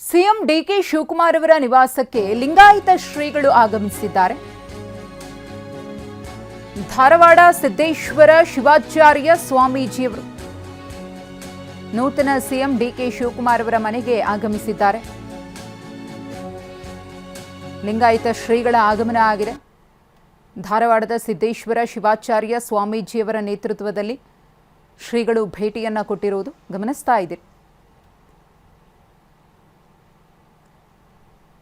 CM DK Shivakumar ಅವರ ನಿವಾಸಕ್ಕೆ ಲಿಂಗಾಯತ ಶ್ರೀಗಳು ಆಗಮಿಸಿದ್ದಾರೆ. ಧಾರವಾಡ ಸಿದ್ದೇಶ್ವರ ಶಿವಾಚಾರ್ಯ ಸ್ವಾಮೀಜಿಯವರು ನೂತನ ಸಿಎಂ ಡಿಕೆ ಶಿವಕುಮಾರ್ ಅವರ ಮನೆಗೆ ಆಗಮಿಸಿದ್ದಾರೆ. ಲಿಂಗಾಯತ ಶ್ರೀಗಳ ಆಗಮನ ಆಗಿದೆ. ಧಾರವಾಡದ ಸಿದ್ದೇಶ್ವರ ಶಿವಾಚಾರ್ಯ ಸ್ವಾಮೀಜಿಯವರ ನೇತೃತ್ವದಲ್ಲಿ ಶ್ರೀಗಳು ಭೇಟಿಯನ್ನು ಕೊಟ್ಟಿರುವುದು ಗಮನಿಸ್ತಾ ಇದ್ದೀರಿ.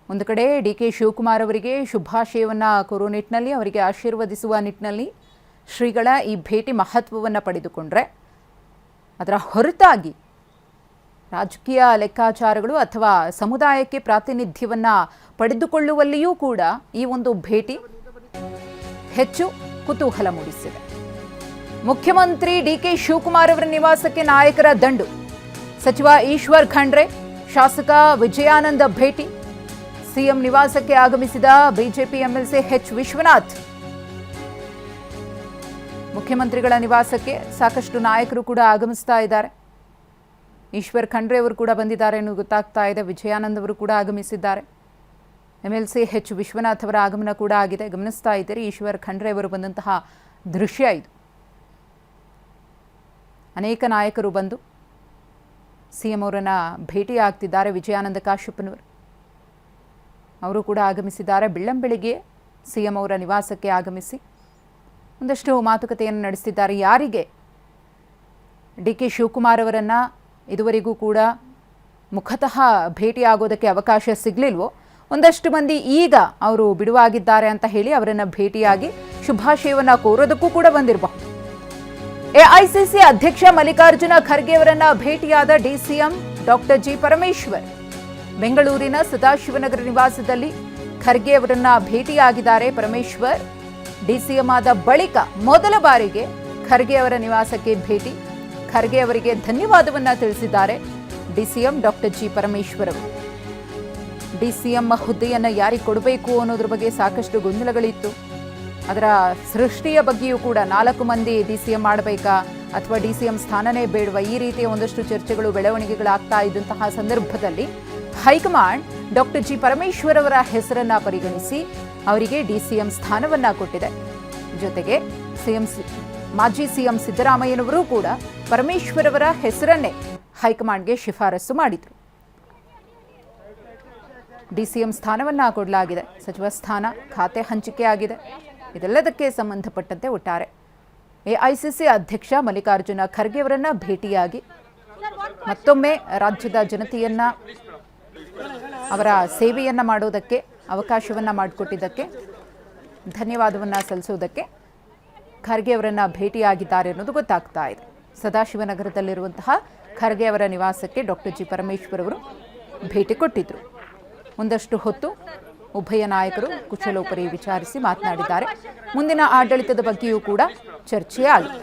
ಒಂದು ಕಡೆ ಡಿಕೆ ಶಿವಕುಮಾರ್ ಅವರಿಗೆ ಶುಭಾಶಯವನ್ನು ಕೋರೋ ನಿಟ್ಟಿನಲ್ಲಿ, ಅವರಿಗೆ ಆಶೀರ್ವದಿಸುವ ನಿಟ್ಟಿನಲ್ಲಿ ಶ್ರೀಗಳ ಈ ಭೇಟಿ ಮಹತ್ವವನ್ನು ಪಡೆದುಕೊಂಡ್ರೆ, ಅದರ ಹೊರತಾಗಿ ರಾಜಕೀಯ ಲೆಕ್ಕಾಚಾರಗಳು ಅಥವಾ ಸಮುದಾಯಕ್ಕೆ ಪ್ರಾತಿನಿಧ್ಯವನ್ನು ಪಡೆದುಕೊಳ್ಳುವಲ್ಲಿಯೂ ಕೂಡ ಈ ಒಂದು ಭೇಟಿ ಹೆಚ್ಚು ಕುತೂಹಲ ಮೂಡಿಸಿದೆ. ಮುಖ್ಯಮಂತ್ರಿ ಡಿಕೆ ಶಿವಕುಮಾರ್ ಅವರ ನಿವಾಸಕ್ಕೆ ನಾಯಕರ ದಂಡು. ಸಚಿವ ಈಶ್ವರ್ ಖಂಡ್ರೆ, ಶಾಸಕ ವಿಜಯಾನಂದ ಭೇಟಿ. ಸಿಎಂ ನಿವಾಸಕ್ಕೆ ಆಗಮಿಸಿದ ಬಿಜೆಪಿ ಎಂಎಲ್ಸಿ ಎಚ್ ವಿಶ್ವನಾಥ್. ಮುಖ್ಯಮಂತ್ರಿಗಳ ನಿವಾಸಕ್ಕೆ ಸಾಕಷ್ಟು ನಾಯಕರು ಕೂಡ ಆಗಮಿಸ್ತಾ ಇದ್ದಾರೆ. ಈಶ್ವರ್ ಖಂಡ್ರೆ ಅವರು ಕೂಡ ಬಂದಿದ್ದಾರೆ ಅನ್ನೋದು ಗೊತ್ತಾಗ್ತಾ ಇದೆ. ವಿಜಯಾನಂದ್ ಅವರು ಕೂಡ ಆಗಮಿಸಿದ್ದಾರೆ. ಎಂಎಲ್ಸಿ ಎಚ್ ವಿಶ್ವನಾಥ್ ಅವರ ಆಗಮನ ಕೂಡ ಆಗಿದೆ. ಗಮನಿಸ್ತಾ ಇದ್ದೀರಿ ಈಶ್ವರ್ ಖಂಡ್ರೆ ಅವರು ಬಂದಂತಹ ದೃಶ್ಯ ಇದು. ಅನೇಕ ನಾಯಕರು ಬಂದು ಸಿಎಂ ಅವರನ್ನು ಭೇಟಿ ಆಗ್ತಿದ್ದಾರೆ. ವಿಜಯಾನಂದ ಕಾಶ್ಯಪ್ಪನವರು ಅವರು ಕೂಡ ಆಗಮಿಸಿದ್ದಾರೆ. ಬೆಳ್ಳಂಬೆಳಿಗ್ಗೆ ಸಿಎಂ ಅವರ ನಿವಾಸಕ್ಕೆ ಆಗಮಿಸಿ ಒಂದಷ್ಟು ಮಾತುಕತೆಯನ್ನು ನಡೆಸಿದ್ದಾರೆ. ಯಾರಿಗೆ ಡಿಕೆ ಶಿವಕುಮಾರ್ ಅವರನ್ನು ಇದುವರೆಗೂ ಕೂಡ ಮುಖತಃ ಭೇಟಿಯಾಗೋದಕ್ಕೆ ಅವಕಾಶ ಸಿಗಲಿಲ್ವೋ, ಒಂದಷ್ಟು ಮಂದಿ ಈಗ ಅವರು ಬಿಡುವಾಗಿದ್ದಾರೆ ಅಂತ ಹೇಳಿ ಅವರನ್ನು ಭೇಟಿಯಾಗಿ ಶುಭಾಶಯವನ್ನು ಕೋರೋದಕ್ಕೂ ಕೂಡ ಬಂದಿರಬಹುದು. ಎಐಸಿಸಿ ಅಧ್ಯಕ್ಷ ಮಲ್ಲಿಕಾರ್ಜುನ ಖರ್ಗೆ ಅವರನ್ನ ಭೇಟಿಯಾದ ಡಿಸಿಎಂ ಡಾಕ್ಟರ್ ಜಿ ಪರಮೇಶ್ವರ್. ಬೆಂಗಳೂರಿನ ಸದಾಶಿವನಗರ ನಿವಾಸದಲ್ಲಿ ಖರ್ಗೆ ಅವರನ್ನ ಭೇಟಿಯಾಗಿದ್ದಾರೆ ಪರಮೇಶ್ವರ್. ಡಿಸಿಎಂ ಆದ ಬಳಿಕ ಮೊದಲ ಬಾರಿಗೆ ಖರ್ಗೆ ಅವರ ನಿವಾಸಕ್ಕೆ ಭೇಟಿ. ಖರ್ಗೆ ಅವರಿಗೆ ಧನ್ಯವಾದವನ್ನ ತಿಳಿಸಿದ್ದಾರೆ ಡಿಸಿಎಂ ಡಾಕ್ಟರ್ ಜಿ ಪರಮೇಶ್ವರ್ ಅವರು. ಡಿಸಿಎಂ ಹುದ್ದೆಯನ್ನು ಯಾರಿಗೆ ಕೊಡಬೇಕು ಅನ್ನೋದ್ರ ಬಗ್ಗೆ ಸಾಕಷ್ಟು ಗೊಂದಲಗಳಿತ್ತು. ಅದರ ಸೃಷ್ಟಿಯ ಬಗ್ಗೆಯೂ ಕೂಡ 4 ಮಂದಿ ಡಿಸಿಎಂ ಮಾಡಬೇಕಾ ಅಥವಾ ಡಿಸಿಎಂ ಸ್ಥಾನನೇ ಬೇಡವಾ, ಈ ರೀತಿಯ ಒಂದಷ್ಟು ಚರ್ಚೆಗಳು ಬೆಳವಣಿಗೆಗಳಾಗ್ತಾ ಇದ್ದಂತಹ ಸಂದರ್ಭದಲ್ಲಿ ಹೈಕಮಾಂಡ್ ಡಾಕ್ಟರ್ ಜಿ ಪರಮೇಶ್ವರ್ ಅವರ ಹೆಸರನ್ನ ಪರಿಗಣಿಸಿ ಅವರಿಗೆ ಡಿಸಿಎಂ ಸ್ಥಾನವನ್ನ ಕೊಟ್ಟಿದೆ. ಜೊತೆಗೆ ಮಾಜಿ ಸಿಎಂ ಸಿದ್ದರಾಮಯ್ಯನವರು ಕೂಡ ಪರಮೇಶ್ವರ್ ಅವರ ಹೆಸರನ್ನೇ ಹೈಕಮಾಂಡ್ಗೆ ಶಿಫಾರಸು ಮಾಡಿದರು. ಡಿಸಿಎಂ ಸ್ಥಾನವನ್ನ ಕೊಡಲಾಗಿದೆ. ಸಚಿವ ಸ್ಥಾನ, ಖಾತೆ ಹಂಚಿಕೆ ಆಗಿದೆ. ಇದೆಲ್ಲದಕ್ಕೆ ಸಂಬಂಧಪಟ್ಟಂತೆ ಒಟ್ಟಾರೆ ಎಐಸಿಸಿ ಅಧ್ಯಕ್ಷ ಮಲ್ಲಿಕಾರ್ಜುನ ಖರ್ಗೆ ಅವರನ್ನ ಭೇಟಿಯಾಗಿ ಮತ್ತೊಮ್ಮೆ ರಾಜ್ಯದ ಜನತೆಯನ್ನ ಅವರ ಸೇವೆಯನ್ನ ಮಾಡೋದಕ್ಕೆ ಅವಕಾಶವನ್ನ ಮಾಡಿಕೊಟ್ಟಿದ್ದಕ್ಕೆ ಧನ್ಯವಾದವನ್ನ ಸಲ್ಲಿಸುವುದಕ್ಕೆ ಖರ್ಗೆ ಅವರನ್ನ ಭೇಟಿಯಾಗಿದ್ದಾರೆ ಅನ್ನೋದು ಗೊತ್ತಾಗ್ತಾ ಇದೆ. ಸದಾಶಿವನಗರದಲ್ಲಿರುವಂತಹ ಖರ್ಗೆ ಅವರ ನಿವಾಸಕ್ಕೆ ಡಾಕ್ಟರ್ ಜಿ ಪರಮೇಶ್ವರ್ ಅವರು ಭೇಟಿ ಕೊಟ್ಟಿದ್ರು. ಒಂದಷ್ಟು ಹೊತ್ತು ಉಭಯ ನಾಯಕರು ಕುಶಲೋಪರಿ ವಿಚಾರಿಸಿ ಮಾತನಾಡಿದ್ದಾರೆ. ಮುಂದಿನ ಆಡಳಿತದ ಬಗ್ಗೆಯೂ ಕೂಡ ಚರ್ಚೆಯಾಗಿದೆ.